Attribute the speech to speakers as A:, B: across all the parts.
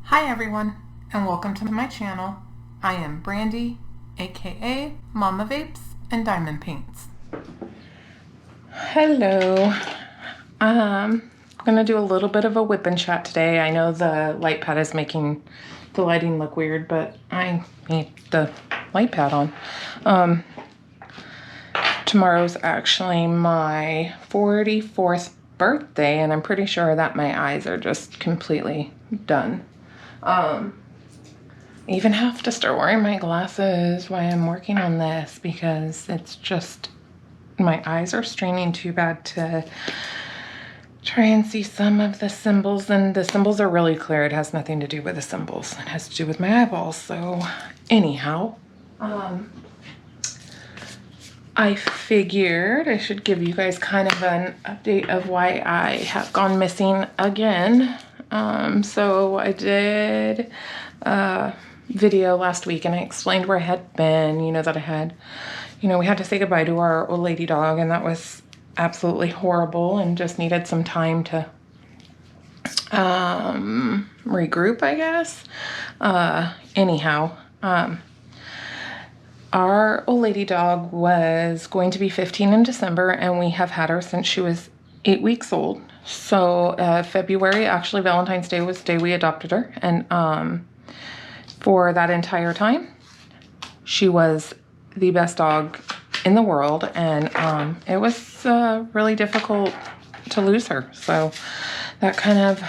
A: Hi everyone, and welcome to my channel. I am Brandy, aka Mama Vapes and Diamond Paints. Hello. I'm gonna do a little bit of a WIP chat today. I know the light pad is making the lighting look weird, but I need the light pad on. Tomorrow's actually my 44th birthday, and I'm pretty sure that my eyes are just completely done. Even have to start wearing my glasses while I'm working on this because it's just, my eyes are straining too bad to try and see some of the symbols, and the symbols are really clear. It has nothing to do with the symbols. It has to do with my eyeballs. So anyhow, I figured I should give you guys kind of an update of why I have gone missing again. So I did a video last week and I explained where I had been, that I had, we had to say goodbye to our old lady dog, and that was absolutely horrible and just needed some time to regroup, I guess. Anyhow, our old lady dog was going to be 15 in December, and we have had her since she was 8 weeks old. So February, actually Valentine's Day, was the day we adopted her, and for that entire time she was the best dog in the world, and it was really difficult to lose her. So that kind of,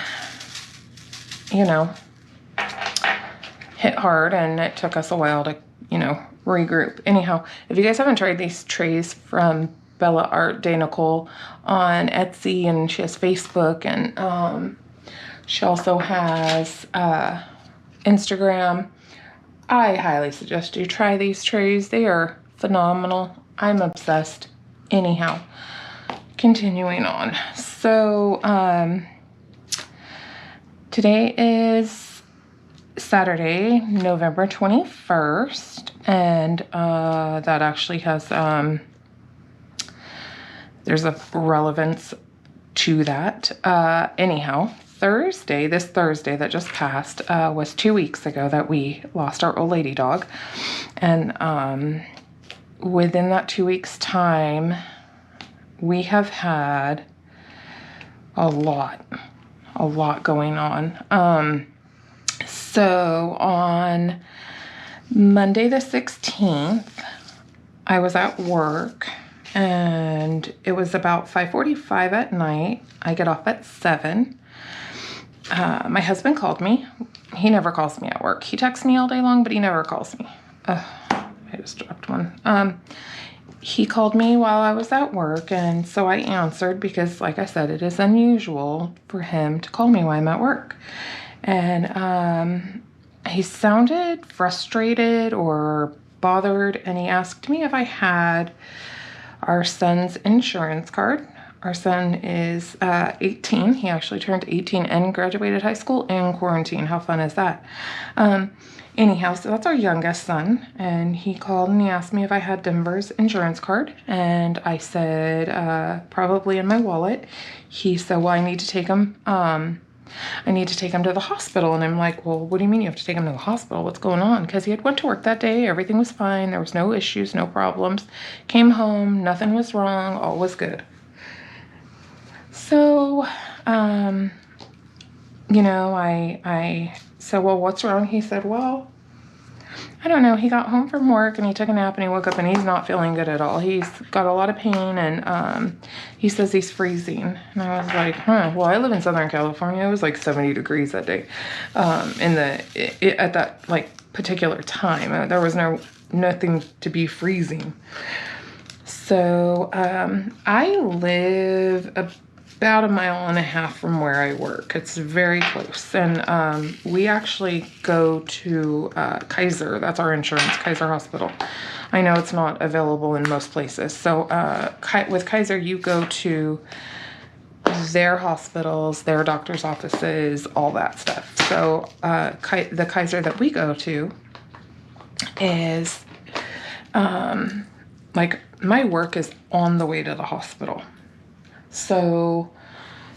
A: hit hard, and it took us a while to, regroup. Anyhow, if you guys haven't tried these trays from Bella Art de Nicole on Etsy, and she has Facebook, and she also has Instagram, I highly suggest you try these trays. They are phenomenal. I'm obsessed. Anyhow, continuing on. So today is Saturday, November 21st, and that actually has there's a relevance to that. Anyhow, this Thursday that just passed, was 2 weeks ago that we lost our old lady dog. And within that 2 weeks time, we have had a lot going on. So on Monday the 16th, I was at work, and it was about 5:45 at night. I get off at 7. My husband called me. He never calls me at work. He texts me all day long, but he never calls me. I just dropped one. He called me while I was at work, and so I answered because, like I said, it is unusual for him to call me while I'm at work. And he sounded frustrated or bothered, and he asked me if I had our son's insurance card. Our son is 18. He actually turned 18 and graduated high school in quarantine. How fun is that? Anyhow, so that's our youngest son, and he called and he asked me if I had Denver's insurance card, and I said probably in my wallet. He said, well, I need to take him to the hospital. And I'm like, well, what do you mean you have to take him to the hospital? What's going on? Because he had went to work that day. Everything was fine. There was no issues, no problems. Came home. Nothing was wrong. All was good. So, I said, well, what's wrong? He said, well, I don't know. He got home from work and he took a nap and he woke up and he's not feeling good at all. He's got a lot of pain, and he says he's freezing. And I was like, well, I live in Southern California. It was like 70 degrees that day, at that particular time. There was nothing to be freezing. So I live about 1.5 miles from where I work. It's very close. And we actually go to Kaiser. That's our insurance, Kaiser Hospital. I know it's not available in most places. So with Kaiser, you go to their hospitals, their doctor's offices, all that stuff. So the Kaiser that we go to is, my work is on the way to the hospital. So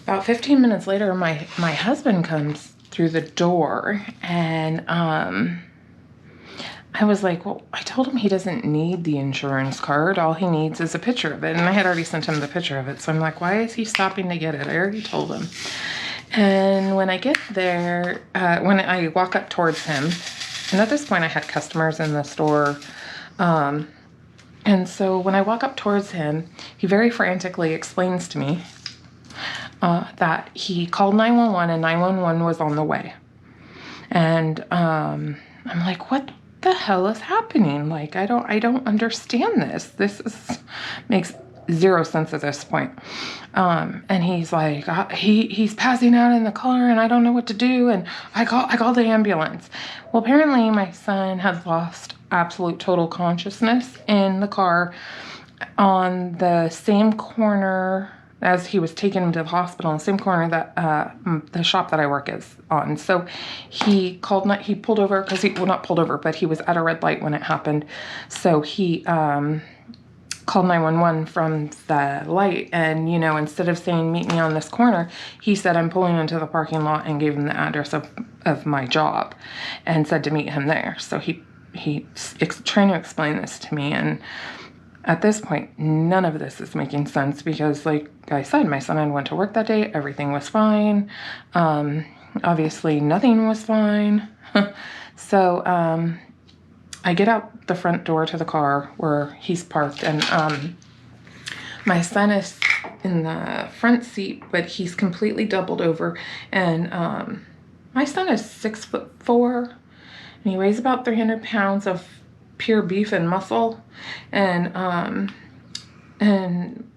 A: about 15 minutes later, my husband comes through the door, and I was like, well, I told him he doesn't need the insurance card. All he needs is a picture of it. And I had already sent him the picture of it. So I'm like, why is he stopping to get it? I already told him. And when I get there, when I walk up towards him, and at this point I had customers in the store. And so when I walk up towards him, he very frantically explains to me that he called 911 and 911 was on the way. And I'm like, what the hell is happening? Like, I don't understand this. Makes zero sense at this point. And he's like, he's passing out in the car and I don't know what to do. And I called the ambulance. Well, apparently my son had lost absolute total consciousness in the car on the same corner as he was taking him to the hospital, in the same corner that the shop that I work is on. So he pulled over because not pulled over, but he was at a red light when it happened. So he called 911 from the light, and instead of saying meet me on this corner, he said I'm pulling into the parking lot, and gave him the address of my job and said to meet him there. So he's trying to explain this to me, and at this point, none of this is making sense because, like I said, my son had went to work that day. Everything was fine. Obviously, nothing was fine. So I get out the front door to the car where he's parked, and my son is in the front seat, but he's completely doubled over. And my son is 6'4", and he weighs about 300 pounds of pure beef and muscle, and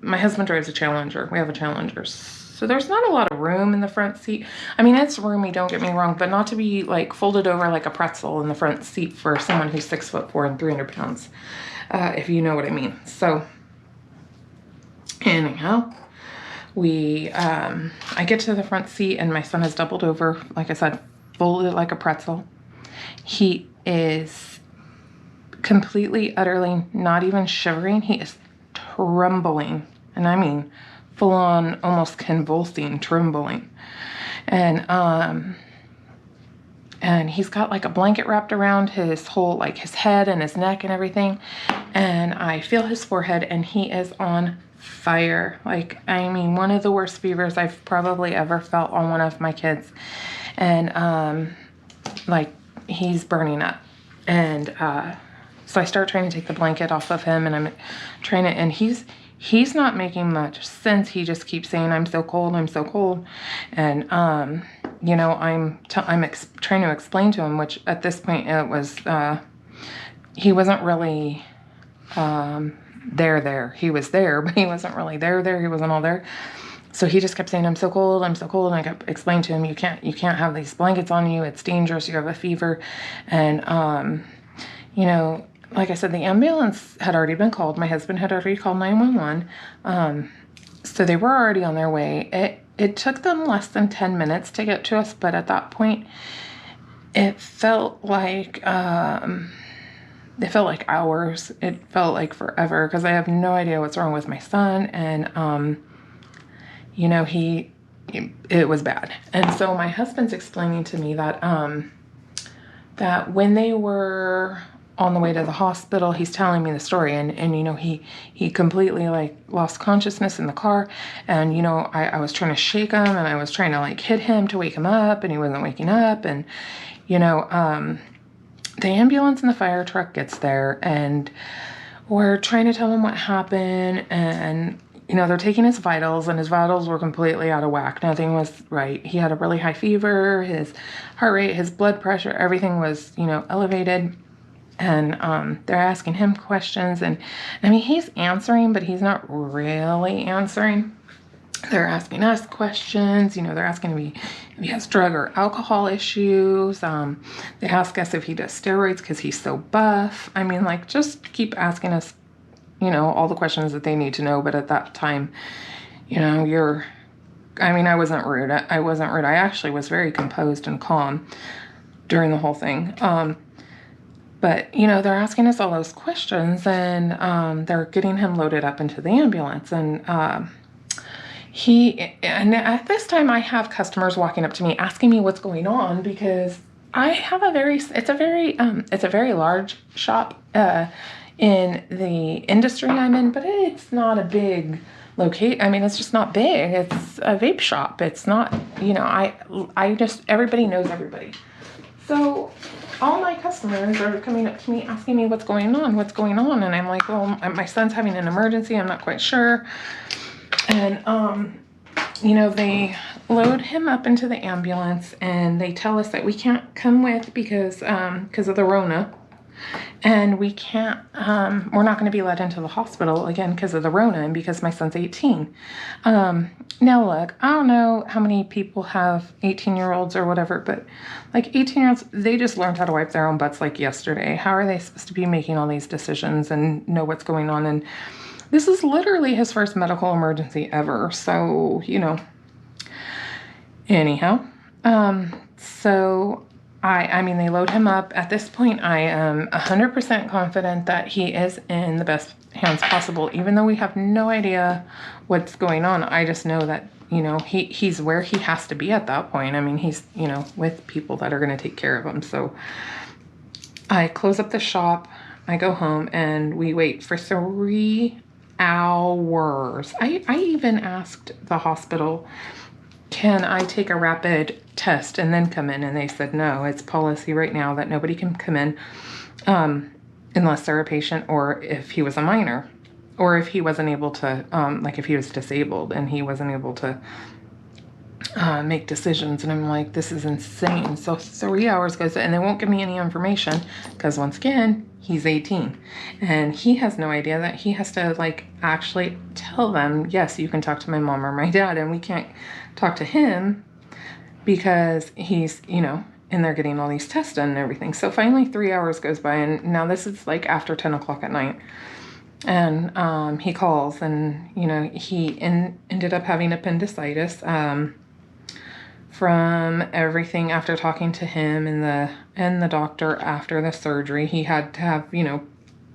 A: my husband drives a Challenger. We have a Challenger, so there's not a lot of room in the front seat. I mean, it's roomy, don't get me wrong, but not to be like folded over like a pretzel in the front seat for someone who's 6'4" and 300 pounds, if you know what I mean. So anyhow, I get to the front seat, and my son is doubled over, like I said, folded like a pretzel. He is completely, utterly not even shivering. He is trembling, and I mean full on, almost convulsing, trembling. And he's got like a blanket wrapped around his whole, like his head and his neck and everything. And I feel his forehead, and he is on fire. Like, I mean, one of the worst fevers I've probably ever felt on one of my kids. And like, he's burning up. And so I start trying to take the blanket off of him, and I'm trying to, and he's not making much sense. He just keeps saying, I'm so cold, I'm so cold. And, I'm trying to explain to him, which at this point it was, he wasn't really, there. He was there, but he wasn't really there. He wasn't all there. So he just kept saying, I'm so cold, I'm so cold. And I kept explaining to him, you can't have these blankets on you. It's dangerous. You have a fever. And, like I said, the ambulance had already been called. My husband had already called 911. So they were already on their way. It took them less than 10 minutes to get to us. But at that point, it felt like hours. It felt like forever, because I have no idea what's wrong with my son. And, it was bad. And so my husband's explaining to me that, that when they were on the way to the hospital, he's telling me the story, and he completely like lost consciousness in the car, and I was trying to shake him, and I was trying to like hit him to wake him up, and he wasn't waking up. And the ambulance and the fire truck gets there, and we're trying to tell him what happened, and they're taking his vitals, and his vitals were completely out of whack. Nothing was right. He had a really high fever, his heart rate, his blood pressure, everything was elevated. And they're asking him questions, and I mean, he's answering, but he's not really answering. They're asking us questions. They're asking if he has drug or alcohol issues. They ask us if he does steroids because he's so buff. I mean, like, just keep asking us, all the questions that they need to know. But at that time, I wasn't rude. I actually was very composed and calm during the whole thing. But, they're asking us all those questions, and they're getting him loaded up into the ambulance. And and at this time I have customers walking up to me asking me what's going on, because I have it's a very large shop in the industry I'm in, but it's not a big locate. I mean, it's just not big. It's a vape shop. It's not, I just, everybody knows everybody. So all my customers are coming up to me asking me what's going on. And I'm like, well, my son's having an emergency. I'm not quite sure. And, they load him up into the ambulance, and they tell us that we can't come with because of the Rona. And we can't, we're not going to be let into the hospital again because of the Rona and because my son's 18. Now look, I don't know how many people have 18-year-olds or whatever, but like 18-year-olds, they just learned how to wipe their own butts like yesterday. How are they supposed to be making all these decisions and know what's going on? And this is literally his first medical emergency ever. So, anyhow, so I mean, they load him up. At this point, I am 100% confident that he is in the best hands possible, even though we have no idea what's going on. I just know that, he's where he has to be at that point. I mean, he's, with people that are going to take care of him. So I close up the shop, I go home, and we wait for 3 hours. I even asked the hospital, can I take a rapid test and then come in? And they said, no, it's policy right now that nobody can come in unless they're a patient, or if he was a minor, or if he wasn't able to, like if he was disabled and he wasn't able to make decisions. And I'm like, this is insane. So 3 hours goes, and they won't give me any information because, once again, he's 18 and he has no idea that he has to actually tell them, yes, you can talk to my mom or my dad, and we can't talk to him because he's, and they're getting all these tests done and everything. So finally 3 hours goes by, and now this is after 10 o'clock at night. And he calls, and, he ended up having appendicitis from everything. After talking to him and the doctor after the surgery, he had to have,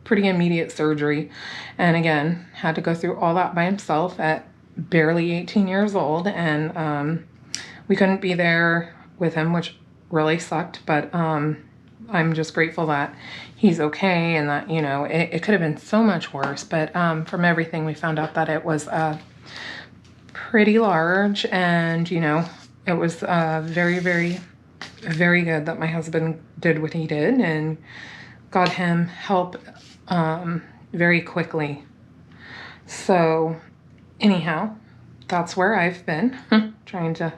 A: pretty immediate surgery. And again, had to go through all that by himself at barely 18 years old. And we couldn't be there with him, which really sucked. But I'm just grateful that he's okay, and that, it could have been so much worse. But from everything, we found out that it was pretty large, and, it was very, very, very good that my husband did what he did and got him help very quickly. So anyhow, that's where I've been, trying to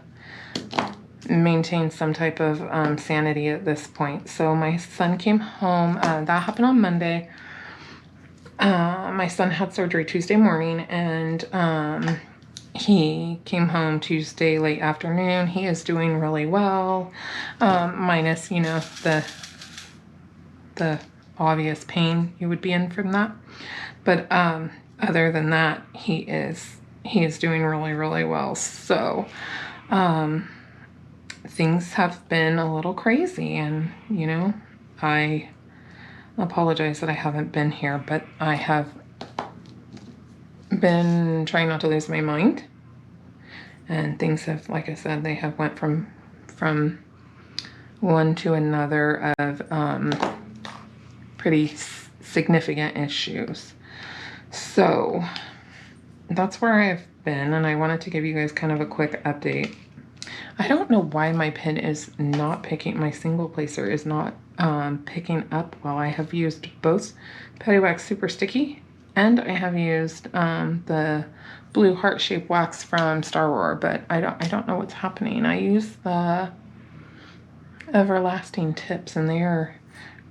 A: maintain some type of sanity at this point. So my son came home. That happened on Monday. My son had surgery Tuesday morning, and he came home Tuesday late afternoon. He is doing really well, minus, the obvious pain you would be in from that. But other than that, he is doing really, really well. So things have been a little crazy, and, I apologize that I haven't been here, but I have been trying not to lose my mind, and things have, like I said, they have went from one to another of pretty significant issues. So that's where I've been, and I wanted to give you guys kind of a quick update. I don't know why my pen is not picking, my single placer is not picking up well. I have used both Putty Wax Super Sticky, and I have used the blue heart-shaped wax from Star Roar, but I don't know what's happening. I use the Everlasting tips, and they are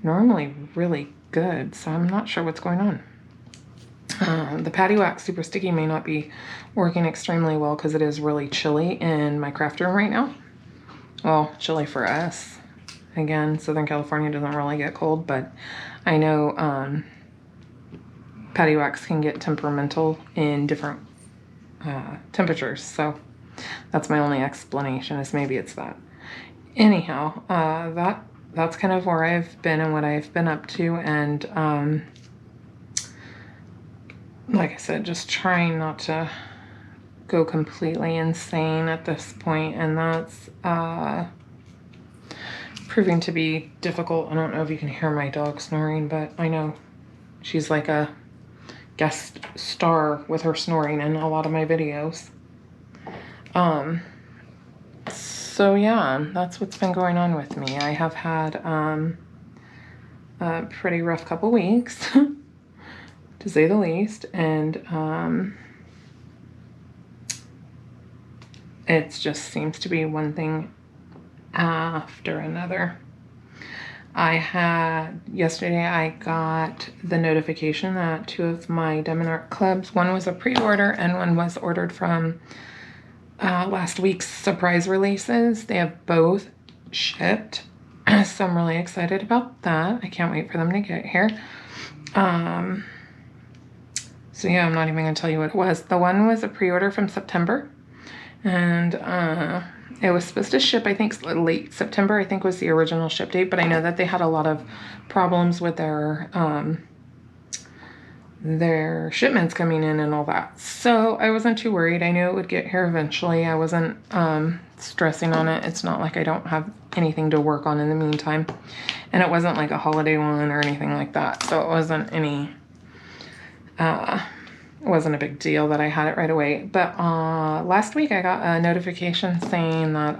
A: normally really good, so I'm not sure what's going on. The Putty Wax Super Sticky may not be working extremely well because it is really chilly in my craft room right now. Well, chilly for us. Again, Southern California doesn't really get cold, but I know Putty Wax can get temperamental in different temperatures, so that's my only explanation, is maybe it's that. Anyhow, that's kind of where I've been and what I've been up to, and like I said, just trying not to go completely insane at this point, and that's proving to be difficult. I don't know if you can hear my dog snoring, but I know she's like a guest star with her snoring in a lot of my videos. So yeah, that's what's been going on with me. I have had a pretty rough couple weeks, to say the least, and it just seems to be one thing after another. Yesterday I got the notification that 2 of my Diamond Art clubs, one was a pre-order and one was ordered from last week's surprise releases. They have both shipped, so I'm really excited about that. I can't wait for them to get here. So yeah, I'm not even gonna tell you what it was. The one was a pre-order from September, and it was supposed to ship, I think, late September, I think was the original ship date, but I know that they had a lot of problems with their shipments coming in and all that. So I wasn't too worried. I knew it would get here eventually. I wasn't stressing on it. It's not like I don't have anything to work on in the meantime. And it wasn't like a holiday one or anything like that. So it wasn't it wasn't a big deal that I had it right away. But last week I got a notification saying that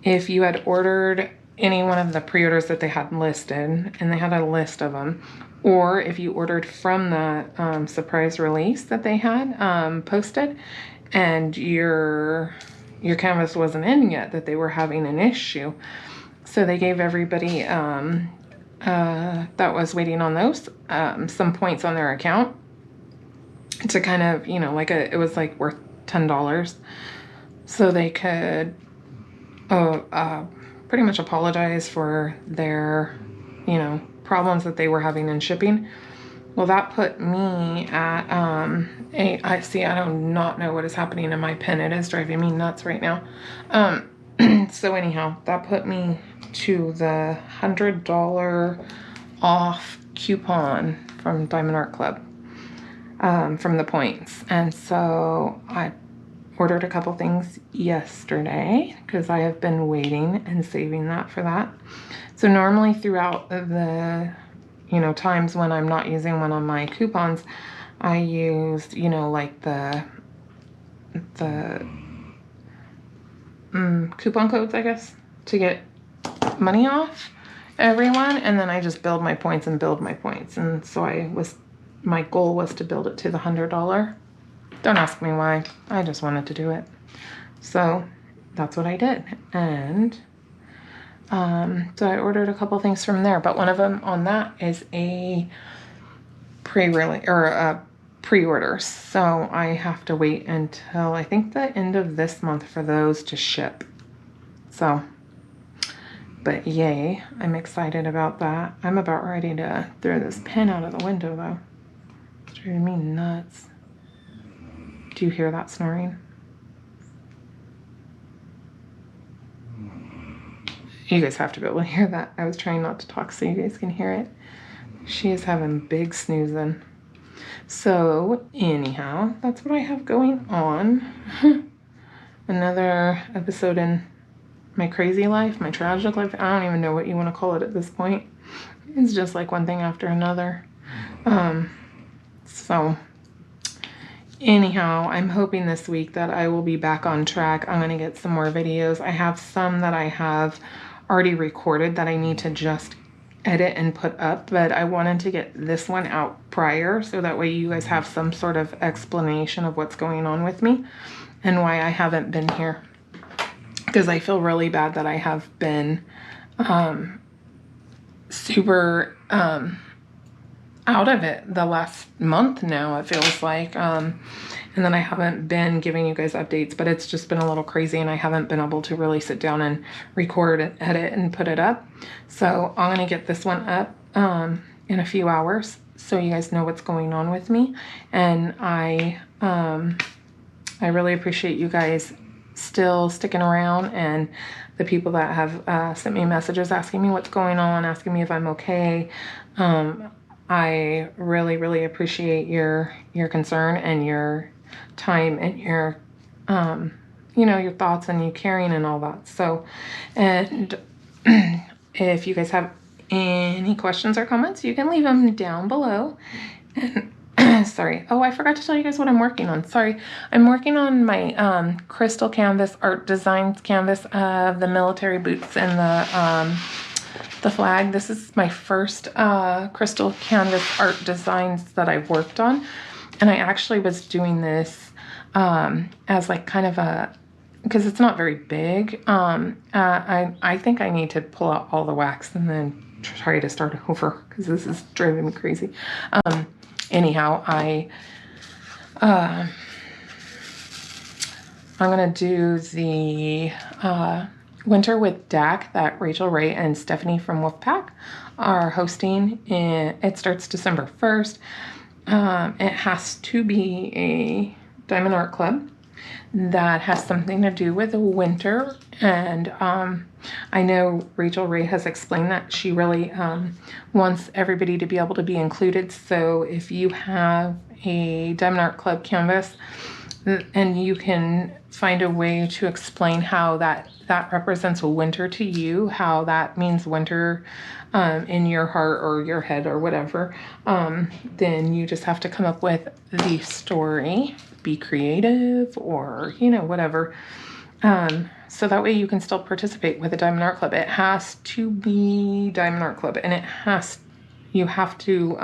A: if you had ordered any one of the pre-orders that they had listed, and they had a list of them, or if you ordered from the surprise release that they had posted, and your canvas wasn't in yet, that they were having an issue. So they gave everybody that was waiting on those some points on their account to kind of, you know, like it was like worth $10, so they could pretty much apologize for their, you know, problems that they were having in shipping. Well, that put me at I do not know what is happening in my pen. It is driving me nuts right now. So anyhow, that put me to the $100 off coupon from Diamond Art Club, from the points. And so I ordered a couple things yesterday because I have been waiting and saving that for that. So normally throughout the, you know, times when I'm not using one of my coupons, I used, you know, like the coupon codes, I guess, to get money off everyone, and then I just build my points and build my points. And so my goal was to build it to the $100. Don't ask me why. I just wanted to do it. So that's what I did. And so I ordered a couple things from there, but one of them on that is a pre-order. So I have to wait until I think the end of this month for those to ship. So, but yay, I'm excited about that. I'm about ready to throw this pen out of the window though. It's driving me nuts. Do you hear that snoring? You guys have to be able to hear that. I was trying not to talk so you guys can hear it. She is having big snoozing. So anyhow, that's what I have going on. Another episode in my crazy life, my tragic life. I don't even know what you want to call it at this point. It's just like one thing after another. So anyhow, I'm hoping this week that I will be back on track. I'm going to get some more videos. I have some that I have already recorded that I need to just edit and put up, but I wanted to get this one out prior so that way you guys have some sort of explanation of what's going on with me and why I haven't been here, because I feel really bad that I have been super out of it the last month now, it feels like, and then I haven't been giving you guys updates, but it's just been a little crazy and I haven't been able to really sit down and record and edit and put it up. So I'm gonna get this one up in a few hours so you guys know what's going on with me. And I really appreciate you guys still sticking around, and the people that have sent me messages asking me what's going on, asking me if I'm okay. I really, really appreciate your concern and your time and your, you know, your thoughts and you caring and all that. So, and if you guys have any questions or comments, you can leave them down below. And sorry. Oh, I forgot to tell you guys what I'm working on. Sorry. I'm working on my crystal canvas art designs canvas of the military boots and the flag. This is my first crystal canvas art designs that I've worked on. And I actually was doing this as like kind of a, because it's not very big. I think I need to pull out all the wax and then try to start over because this is driving me crazy. Anyhow, I'm gonna do the Winter with Dak that Rachel Ray and Stephanie from Wolfpack are hosting. It starts December 1st. It has to be a Diamond Art Club that has something to do with the winter. And I know Rachel Ray has explained that she really wants everybody to be able to be included. So if you have a Diamond Art Club canvas and you can find a way to explain how that represents winter to you, how that means winter in your heart or your head or whatever, then you just have to come up with the story, be creative, or, you know, whatever. So that way you can still participate with a Diamond Art Club. It has to be Diamond Art Club, and you have to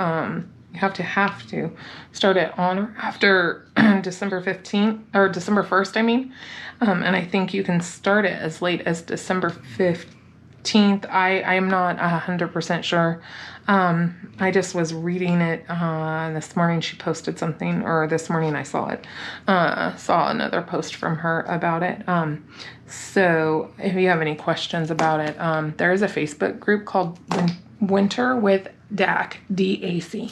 A: start it on or after December 15th or December 1st, I mean. And I think you can start it as late as December 15th. I am not 100% sure. I just was reading it this morning. She posted something, or this morning I saw it. Saw another post from her about it. So if you have any questions about it, there is a Facebook group called Winter with Dak, D-A-C.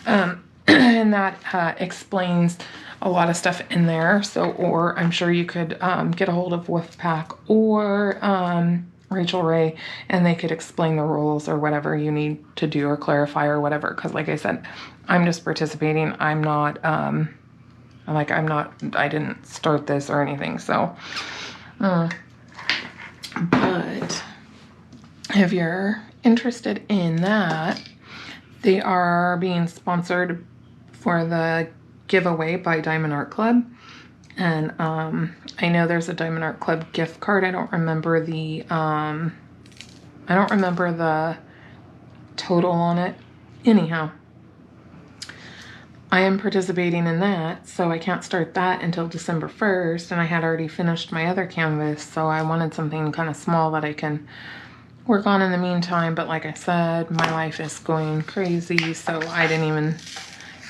A: And that explains a lot of stuff in there. So, or I'm sure you could get a hold of Wolfpack or Rachel Ray, and they could explain the rules or whatever you need to do or clarify or whatever. Because like I said, I'm just participating. I'm not, I didn't start this or anything. So, but if you're interested in that, they are being sponsored for the giveaway by Diamond Art Club. And I know there's a Diamond Art Club gift card. I don't remember the total on it. Anyhow, I am participating in that, so I can't start that until December 1st, and I had already finished my other canvas, so I wanted something kind of small that I can work on in the meantime. But like I said, my life is going crazy, so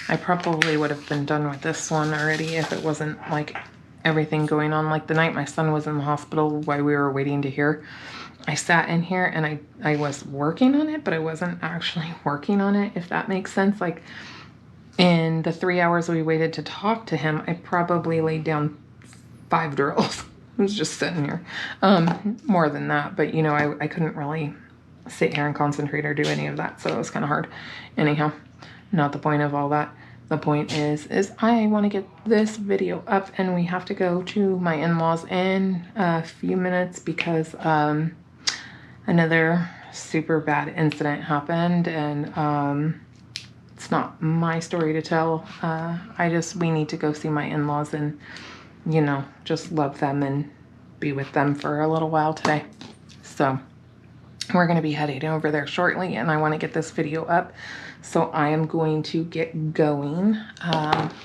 A: I probably would have been done with this one already if it wasn't like everything going on. Like the night my son was in the hospital while we were waiting to hear, I sat in here and I was working on it, but I wasn't actually working on it, if that makes sense. Like in the 3 hours we waited to talk to him, I probably laid down 5 drills. I was just sitting here. More than that, but you know, I couldn't really sit here and concentrate or do any of that, so it was kind of hard. Anyhow, not the point of all that. The point is I want to get this video up, and we have to go to my in-laws in a few minutes because another super bad incident happened, and it's not my story to tell. We need to go see my in-laws and, you know, just love them and be with them for a little while today. So we're going to be heading over there shortly, and I want to get this video up. So I am going to get going.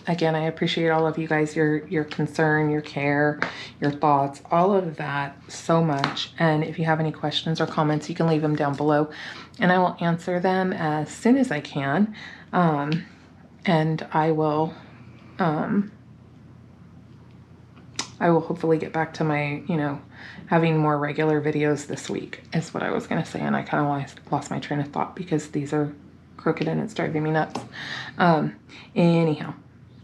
A: Again, I appreciate all of you guys, your concern, your care, your thoughts, all of that so much. And if you have any questions or comments, you can leave them down below, and I will answer them as soon as I can. And I will hopefully get back to my, you know, having more regular videos this week is what I was going to say. And I kind of lost my train of thought because these are crooked and it's driving me nuts. Anyhow,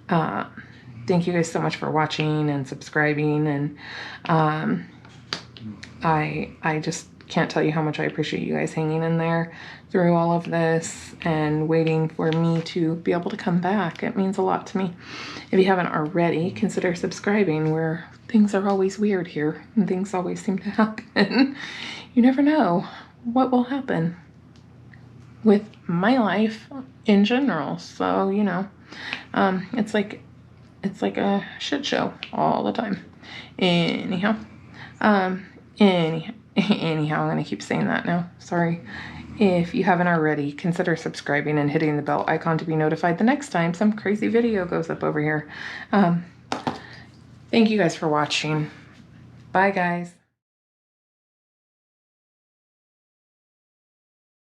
A: thank you guys so much for watching and subscribing. And I just can't tell you how much I appreciate you guys hanging in there through all of this and waiting for me to be able to come back. It means a lot to me. If you haven't already, consider subscribing, where things are always weird here and things always seem to happen. You never know what will happen with my life in general. So, you know, it's like a shit show all the time. Anyhow, anyhow, I'm gonna keep saying that now. Sorry. If you haven't already, consider subscribing and hitting the bell icon to be notified the next time some crazy video goes up over here. Thank you guys for watching. Bye, guys.